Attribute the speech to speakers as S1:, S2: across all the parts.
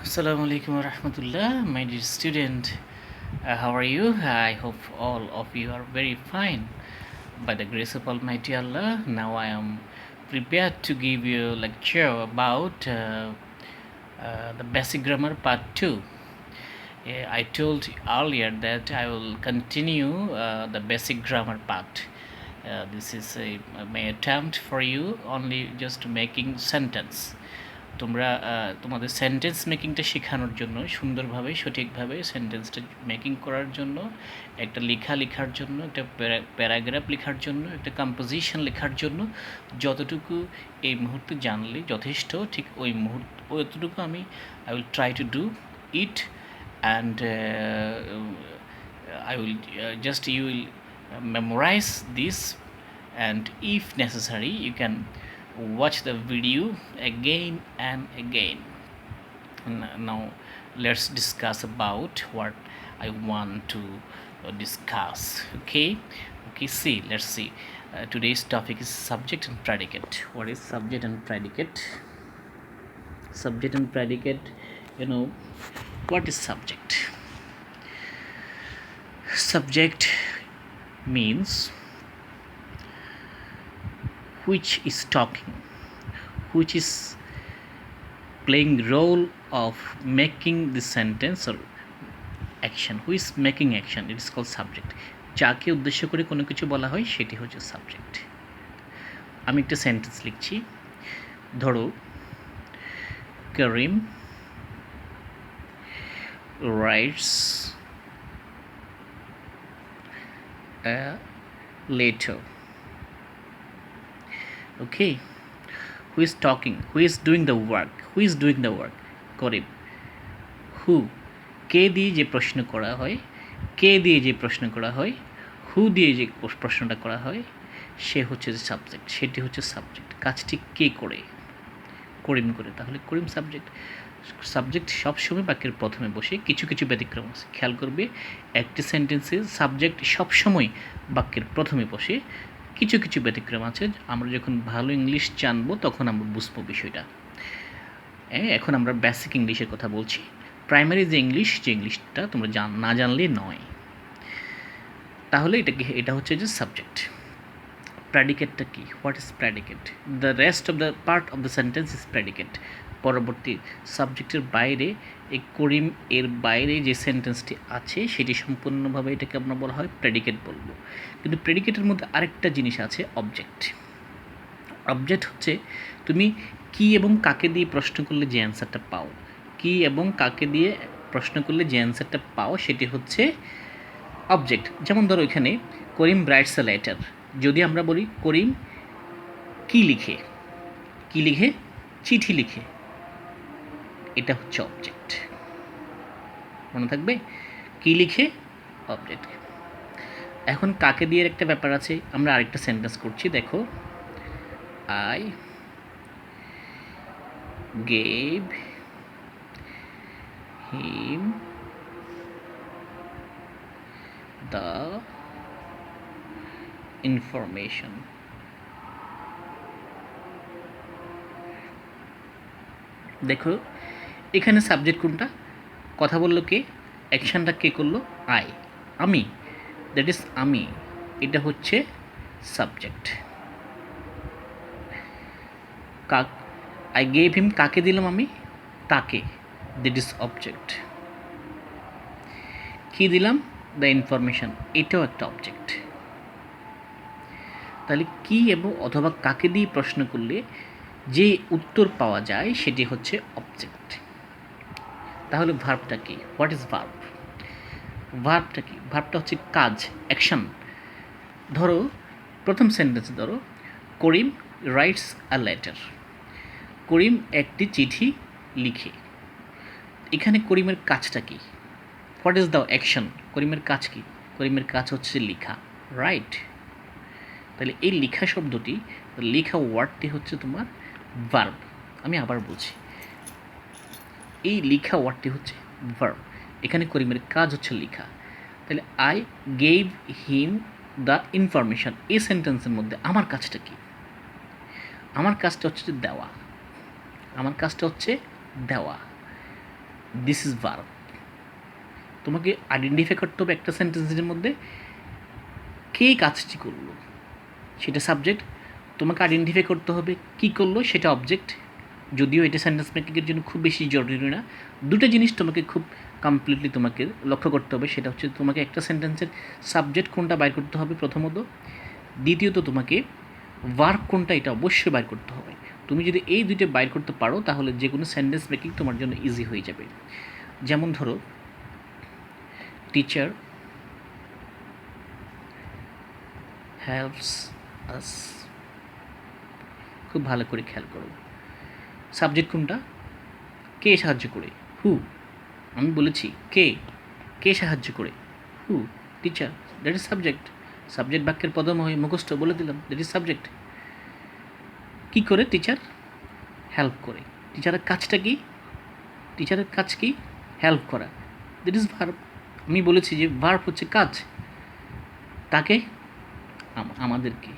S1: Assalamu alaikum wa rahmatullah, my dear student. How are you? I hope all of you are very fine. By the grace of Almighty Allah, now I am prepared to give you a lecture about the basic grammar part 2. I told earlier that I will continue the basic grammar part. This is my attempt for you only just making sentence. তোমরা তোমাদের sentence মেকিংটা শেখানোর জন্য সুন্দরভাবে সঠিকভাবে সেন্টেন্সটা making করার জন্য একটা লেখার জন্য একটা প্যারাগ্রাফ লেখার জন্য একটা কম্পোজিশন লেখার জন্য যতটুকু এই মুহূর্তে জানলে যথেষ্ট ঠিক ওই অতটুকু আমি I will try to do it and I will you will memorize this, and if necessary you can watch the video again and again. Now let's discuss about what I want to discuss. Okay, let's see. Today's topic is subject and predicate. What is subject and predicate? Subject and predicate, what is subject? Subject means which is talking, which is playing role of making the sentence or action. Who is making action? It is called subject. যাকে উদ্দেশ্য করে কোনো কিছু বলা হয় সেটি হচ্ছে subject. আমি একটা সেন্টেন্স লিখছি, ধরো করিম writes a letter. Okay, who is talking, who is doing the work? করিম। হু কে দিয়ে যে প্রশ্ন করা হয়, হু দিয়ে যে প্রশ্নটা করা হয় সে হচ্ছে যে সাবজেক্ট, সেটি হচ্ছে সাবজেক্ট। কাজটি কে করে? করিম করে, তাহলে করিম সাবজেক্ট। সাবজেক্ট সবসময় বাক্যের প্রথমে বসে, কিছু কিছু ব্যতিক্রম আছে, খেয়াল করবে একটি সেন্টেন্সে সাবজেক্ট সবসময় বাক্যের প্রথমে বসে, কিছু কিছু ব্যতিক্রম আছে। আমরা যখন ভালো ইংলিশ জানবো তখন আমরা বুঝবো বিষয়টা। এখন আমরা বেসিক ইংলিশের কথা বলছি। প্রাইমারি যে ইংলিশটা তোমরা না জানলে নয়। তাহলে এটা হচ্ছে যে সাবজেক্ট। প্রেডিকেটটা কি? What is predicate? The rest of the part of the sentence is predicate. পরবর্তী সাবজেক্টের বাইরে, এই করিম এর বাইরে যে সেন্টেন্সটি আছে সেটি সম্পূর্ণভাবে এটাকে আমরা বলা হয় প্রেডিকেট বলবো। কিন্তু প্রেডিকেটের মধ্যে আরেকটা জিনিস আছে, অবজেক্ট। অবজেক্ট হচ্ছে তুমি কি এবং কাকে দিয়ে প্রশ্ন করলে যে অ্যান্সারটা পাও, কি এবং কাকে দিয়ে প্রশ্ন করলে যে অ্যান্সারটা পাও সেটি হচ্ছে অবজেক্ট। যেমন ধরো এখানে করিম রাইটস এ লেটার, যদি আমরা বলি করিম কি লিখে, চিঠি লিখে, এটা হচ্ছে অবজেক্ট। মনে থাকবে, কি লিখে, অবজেক্ট। এখন কাকে দিয়ে একটা ব্যাপার আছে, আমরা আরেকটা সেন্টেন্স করছি, দেখো I gave him the information. দেখো এখানে সাবজেক্ট কোনটা? কথা বললো কে? অ্যাকশানটা কে করলো? আমি, দ্যাট ইজ আমি, এটা হচ্ছে সাবজেক্ট। আই গেভ হিম, কাকে দিলাম আমি? তাকে, দ্যাট ইজ অবজেক্ট। কি দিলাম? দ্য ইনফরমেশন, এটাও একটা অবজেক্ট। তাহলে কি এবং অথবা কাকে দিয়ে প্রশ্ন করলে যে উত্তর পাওয়া যায় সেটি হচ্ছে অবজেক্ট। তাহলে ভার্বটা কি? What is verb? ভার্বটা কি? ভার্বটা হচ্ছে কাজ, অ্যাকশন। ধরো প্রথম সেন্টেন্সে ধরো করিম রাইটস আ লেটার, করিম একটি চিঠি লিখে। এখানে করিমের কাজটা কি? What is the action? করিমের কাজ কি? করিমের কাজ হচ্ছে লেখা, রাইট? তাহলে এই লেখা শব্দটি, লেখা ওয়ার্ডটি হচ্ছে তোমার ভার্ব। আমি আবার বলছি, এই লেখা ওয়ার্ডটি হচ্ছে ভার্ব। এখানে করিমের কাজ হচ্ছে লেখা। তাহলে I gave him the information, এই সেন্টেন্সের মধ্যে আমার কাজটা কি? আমার কাজটা হচ্ছে দেওয়া, আমার কাজটা হচ্ছে দেওয়া। This is verb. তোমাকে আইডেন্টিফাই করতে হবে একটা সেন্টেন্সের মধ্যে কে কাজটি করলো, সেটা সাবজেক্ট। তোমাকে আইডেন্টিফাই করতে হবে কী করলো, সেটা অবজেক্ট। যদিও এটা সেন্টেন্স মেকিংয়ের জন্য খুব বেশি জরুরি না। দুটো জিনিস তোমাকে খুব কমপ্লিটলি তোমাকে লক্ষ্য করতে হবে, সেটা হচ্ছে তোমাকে একটা সেন্টেন্সের সাবজেক্ট কোনটা বাইর করতে হবে প্রথমত, দ্বিতীয়ত তোমাকে ভার্ব কোনটা এটা অবশ্যই বাইর করতে হবে। তুমি যদি এই দুইটা বাইর করতে পারো তাহলে যে কোনো সেন্টেন্স মেকিং তোমার জন্য ইজি হয়ে যাবে। যেমন ধরো, টিচার হেল্পস আস। খুব ভালো করে খেয়াল করো, সাবজেক্ট কোনটা, কে সাহায্য করে, হু। আমি বলেছি কে, কে সাহায্য করে, who. Teacher, that is subject. Subject বাক্যের পদম হয়ে মুখস্থ বলে দিলাম, দ্যাট ইজ সাবজেক্ট। কী করে, টিচার হেল্প করে। টিচারের কাজটা কি, টিচারের কাজ কি, হেল্প করা, দ্যাট ইজ ভার্ব। আমি বলেছি যে ভার্ব হচ্ছে কাজ, তাকে আমাদেরকে,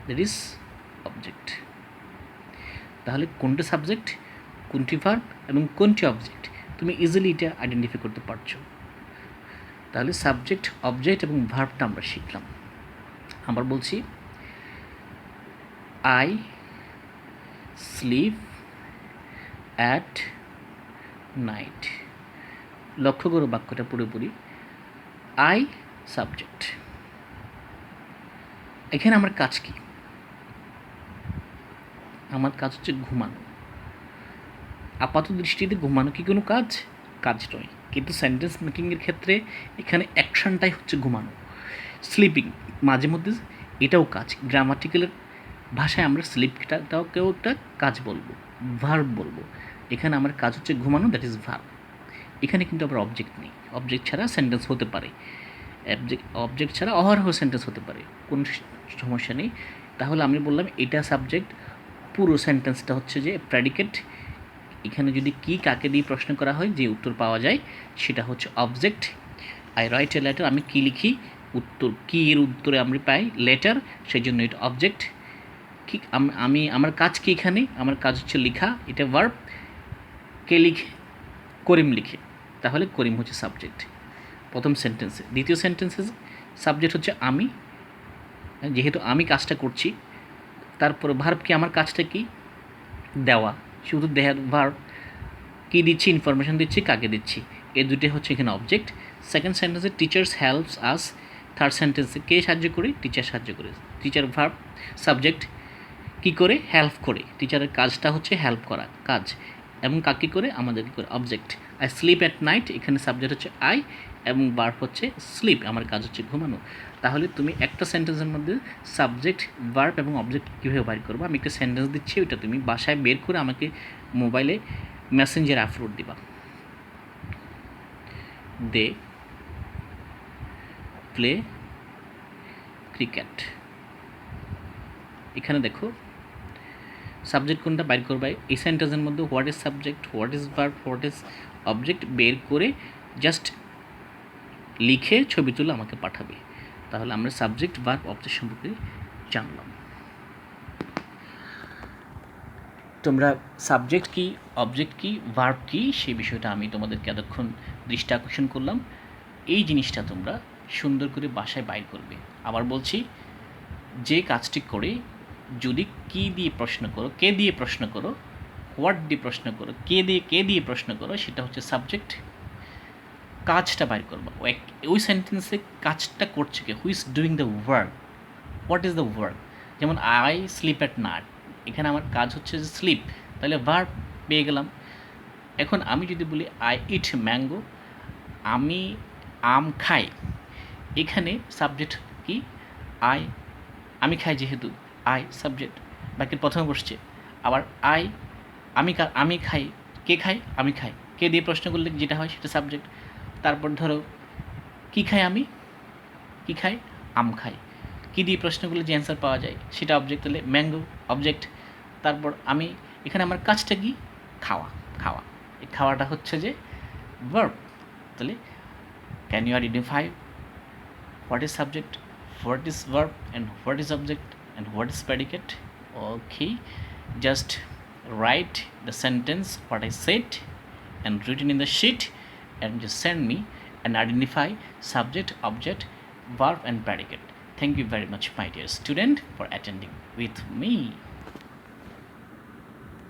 S1: দ্যাট ইজ অবজেক্ট। তাহলে কোনটি সাবজেক্ট, কোনটি ভার্ব এবং কোনটি অবজেক্ট, তুমি ইজিলি এটা আইডেন্টিফাই করতে পারছো। তাহলে সাবজেক্ট, অবজেক্ট এবং ভার্বটা আমরা শিখলাম। আবার বলছি, আই স্লিপ অ্যাট নাইট। লক্ষ্য করো বাক্যটা পুরোপুরি। আই সাবজেক্ট, এখানে আমার কাজ কি, আমার কাজ হচ্ছে ঘুমানো। আপাত দৃষ্টিতে ঘুমানো কি কোনো কাজ, কাজ নয়, কিন্তু সেন্টেন্স মেকিংয়ের ক্ষেত্রে এখানে অ্যাকশনটাই হচ্ছে ঘুমানো। স্লিপিং মাঝে মধ্যে এটাও কাজ, গ্রামাটিক্যালের ভাষায় আমরা স্লিপটাকেও একটা কাজ বলবো, ভার্ব বলবো। এখানে আমার কাজ হচ্ছে ঘুমানো, দ্যাট ইজ ভার্ব। এখানে কিন্তু আবার অবজেক্ট নেই, অবজেক্ট ছাড়া সেন্টেন্স হতে পারে, অবজেক্ট ছাড়া অহরহ সেন্টেন্স হতে পারে, কোনো সমস্যা নেই। তাহলে আমি বললাম এটা সাবজেক্ট, পুরো সেন্টেন্সটা হচ্ছে যে প্রেডিকেট। এখানে যদি কি কাকে দিয়ে প্রশ্ন করা হয় যে উত্তর পাওয়া যায় সেটা হচ্ছে object. I write a letter, আমি কী লিখি, উত্তর কি এর উত্তরে আমরা পাই লেটার, সেই জন্য এটা অবজেক্ট। কি আমি আমার কাজ কি, এখানে আমার কাজ হচ্ছে লেখা, এটা ভার্ব। কে লিখে, করিম লিখে, তাহলে করিম হচ্ছে সাবজেক্ট প্রথম সেন্টেন্সে। দ্বিতীয় সেন্টেন্সে সাবজেক্ট হচ্ছে আমি, যেহেতু আমি কাজটা করছি। তারপরে ভার্ব কি, আমার কাজটা কি, দেওয়া, শুধু দেওয়ার ভার্ব। কী দিচ্ছি, ইনফরমেশন দিচ্ছি, কাকে দিচ্ছি, এই দুটো হচ্ছে এখানে অবজেক্ট। সেকেন্ড সেন্টেন্সে টিচার্স হেল্পস আস। থার্ড সেন্টেন্সে কে সাহায্য করে, টিচার সাহায্য করে। টিচার ভার্ব, সাবজেক্ট কী করে, হেল্প করে। টিচারের কাজটা হচ্ছে হেল্প করা, কাজ, এবং কাকে করে, আমাদের করে, object. I sleep at night, এখানে সাবজেক্ট হচ্ছে আই এবং ভার্ব হচ্ছে স্লিপ, আমার কাজ হচ্ছে ঘুমানো। তাহলে তুমি একটা সেন্টেন্সের মধ্যে সাবজেক্ট, ভার্ব এবং অবজেক্ট কীভাবে বাইর করবো, আমি একটা সেন্টেন্স দিচ্ছি, ওইটা তুমি বাসায় বের করে আমাকে মোবাইলে মেসেঞ্জার আপলোড দিবা। They play cricket. এখানে দেখো সাবজেক্ট কোনটা বাইর করবা, এই সেন্টেন্সের মধ্যে what is subject, what is verb, what is object বের করে জাস্ট লিখে ছবি তুলে আমাকে পাঠাবে। তাহলে আমরা সাবজেক্ট, ভার্ব, অবজেক্ট সম্পর্কে জানলাম। তোমরা সাবজেক্ট কী, অবজেক্ট কী, ভার্ব কী, সেই বিষয়টা আমি তোমাদেরকে এতক্ষণ দৃষ্টি আকর্ষণ করলাম। এই জিনিসটা তোমরা সুন্দর করে বাসায় বাইর করবে। আবার বলছি, যে কাজটি করে যদি কী দিয়ে প্রশ্ন করো, কে দিয়ে প্রশ্ন করো, হোয়াট দিয়ে প্রশ্ন করো, কে দিয়ে প্রশ্ন করো, সেটা হচ্ছে সাবজেক্ট। কাজটা বাইর করবো, ওই সেন্টেন্সে কাজটা করছে কে, who is doing the work, what is the work. যেমন আই স্লিপ অ্যাট নাইট, এখানে আমার কাজ হচ্ছে যে স্লিপ, তাহলে ভার্ব পেয়ে গেলাম। এখন আমি যদি বলি আই ইট ম্যাঙ্গো, আমি আম খাই, এখানে সাবজেক্ট কি, আমি খাই, যেহেতু আই সাবজেক্ট, বাকি প্রথমে বসছে। আবার আমি খাই, কে খাই, আমি খাই, কে দিয়ে প্রশ্ন করলে যেটা হয় সেটা সাবজেক্ট। তারপর ধরো কী খাই আমি, কী খাই, আম খাই, কী দিয়ে প্রশ্ন করলে যে অ্যান্সার পাওয়া যায় সেটা অবজেক্ট, তাহলে ম্যাঙ্গো অবজেক্ট। তারপর আমি, এখানে আমার কাজটা কি, খাওয়া, এই খাওয়াটা হচ্ছে যে ভার্ব। তাহলে can you identify what is subject, what is verb, and what is object, and what is predicate? Okay, just write the sentence what I said and written in the sheet, and just send me and identify subject, object, verb and predicate. Thank you very much, my dear student, for attending with me.